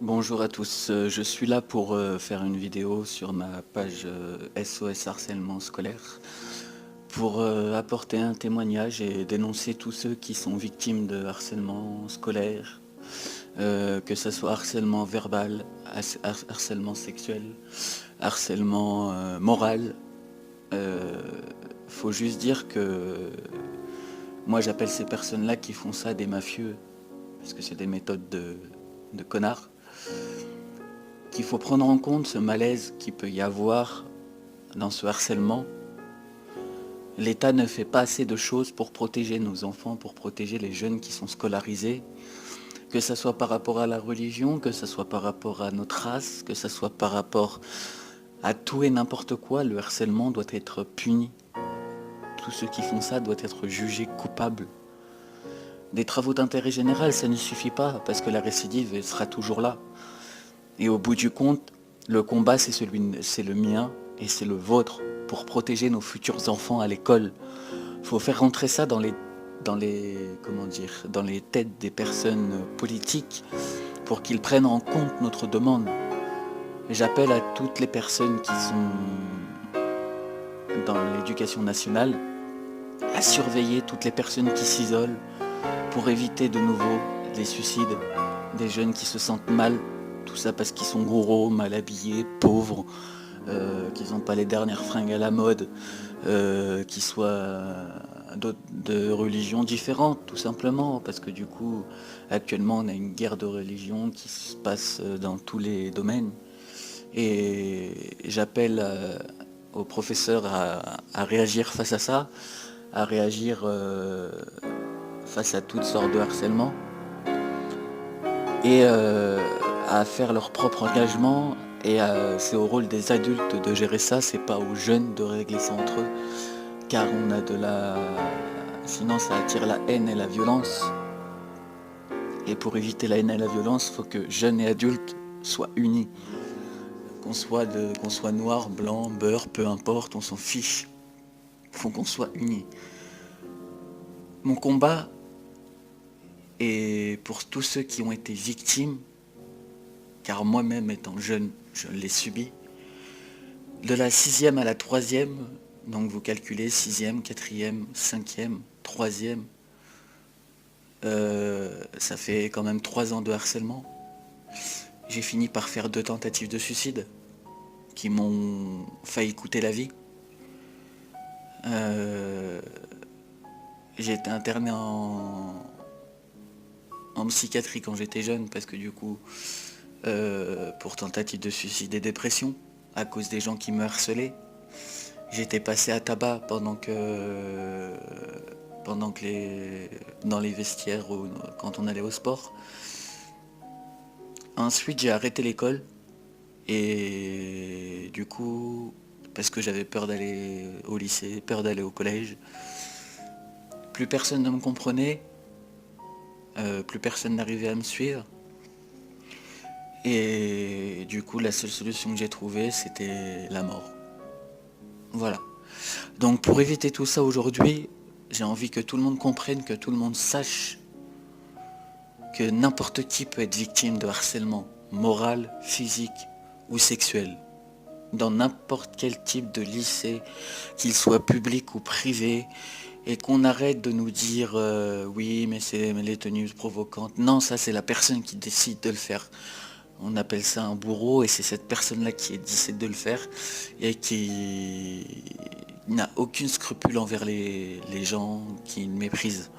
Bonjour à tous, je suis là pour faire une vidéo sur ma page SOS harcèlement scolaire pour apporter un témoignage et dénoncer tous ceux qui sont victimes de harcèlement scolaire, que ce soit harcèlement verbal, harcèlement sexuel, harcèlement moral. Euh, Faut juste dire que moi j'appelle ces personnes-là qui font ça des mafieux, parce que c'est des méthodes de connards. Qu'il faut prendre en compte ce malaise qu'il peut y avoir dans ce harcèlement. L'État ne fait pas assez de choses pour protéger nos enfants, pour protéger les jeunes qui sont scolarisés, que ce soit par rapport à la religion, que ce soit par rapport à notre race, que ce soit par rapport à tout et n'importe quoi. Le harcèlement doit être puni. Tous ceux qui font ça doivent être jugés coupables. Des travaux d'intérêt général, ça ne suffit pas, parce que la récidive sera toujours là. Et au bout du compte, le combat, c'est le mien et c'est le vôtre pour protéger nos futurs enfants à l'école. Il faut faire rentrer ça dans les têtes des personnes politiques pour qu'ils prennent en compte notre demande. J'appelle à toutes les personnes qui sont dans l'éducation nationale à surveiller toutes les personnes qui s'isolent pour éviter de nouveau les suicides des jeunes qui se sentent mal. Tout ça parce qu'ils sont gros, mal habillés, pauvres, qu'ils n'ont pas les dernières fringues à la mode, qu'ils soient de religions différentes, tout simplement. Parce que du coup, actuellement, on a une guerre de religion qui se passe dans tous les domaines. Et j'appelle aux professeurs à réagir face à ça, à réagir face à toutes sortes de harcèlement et à faire leur propre engagement. Et c'est au rôle des adultes de gérer ça, c'est pas aux jeunes de régler ça entre eux, car on a de la... Sinon ça attire la haine et la violence. Et pour éviter la haine et la violence, il faut que jeunes et adultes soient unis. Qu'on soit noir, blanc, beurre, peu importe, on s'en fiche. Il faut qu'on soit unis. Mon combat est pour tous ceux qui ont été victimes, car moi-même étant jeune, je l'ai subi. De la sixième à la troisième, donc vous calculez sixième, quatrième, cinquième, troisième, ça fait quand même 3 ans de harcèlement. J'ai fini par faire 2 tentatives de suicide qui m'ont failli coûter la vie. Euh, j'ai été interné en psychiatrie quand j'étais jeune parce que du coup, pour tentative de suicide et dépression, à cause des gens qui me harcelaient. J'étais passé à tabac dans les vestiaires ou quand on allait au sport. Ensuite, j'ai arrêté l'école et du coup, parce que j'avais peur d'aller au lycée, peur d'aller au collège, plus personne ne me comprenait, plus personne n'arrivait à me suivre. Et du coup, la seule solution que j'ai trouvée, c'était la mort. Voilà. Donc pour éviter tout ça aujourd'hui, j'ai envie que tout le monde comprenne, que tout le monde sache que n'importe qui peut être victime de harcèlement moral, physique ou sexuel. Dans n'importe quel type de lycée, qu'il soit public ou privé, et qu'on arrête de nous dire oui mais c'est les tenues provocantes. Non, ça c'est la personne qui décide de le faire. On appelle ça un bourreau et c'est cette personne-là qui décide de le faire et qui n'a aucune scrupule envers les gens qui le méprisent.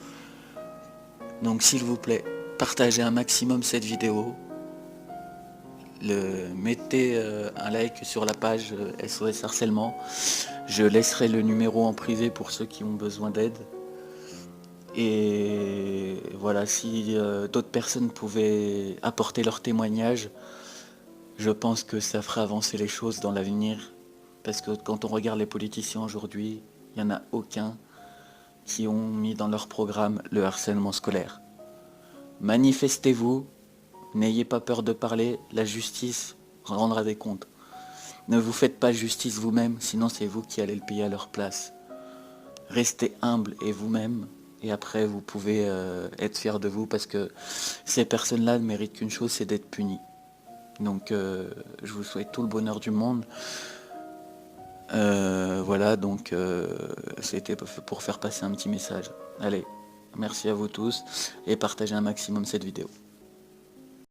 Donc s'il vous plaît, partagez un maximum cette vidéo. Mettez un like sur la page SOS Harcèlement. Je laisserai le numéro en privé pour ceux qui ont besoin d'aide. Et voilà, si d'autres personnes pouvaient apporter leur témoignage, je pense que ça fera avancer les choses dans l'avenir. Parce que quand on regarde les politiciens aujourd'hui, il n'y en a aucun qui ont mis dans leur programme le harcèlement scolaire. Manifestez-vous, n'ayez pas peur de parler, la justice rendra des comptes. Ne vous faites pas justice vous-même, sinon c'est vous qui allez le payer à leur place. Restez humble et vous-même, et après vous pouvez être fier de vous parce que ces personnes-là ne méritent qu'une chose, c'est d'être punies. Donc je vous souhaite tout le bonheur du monde. Voilà, donc c'était pour faire passer un petit message. Allez, merci à vous tous et partagez un maximum cette vidéo.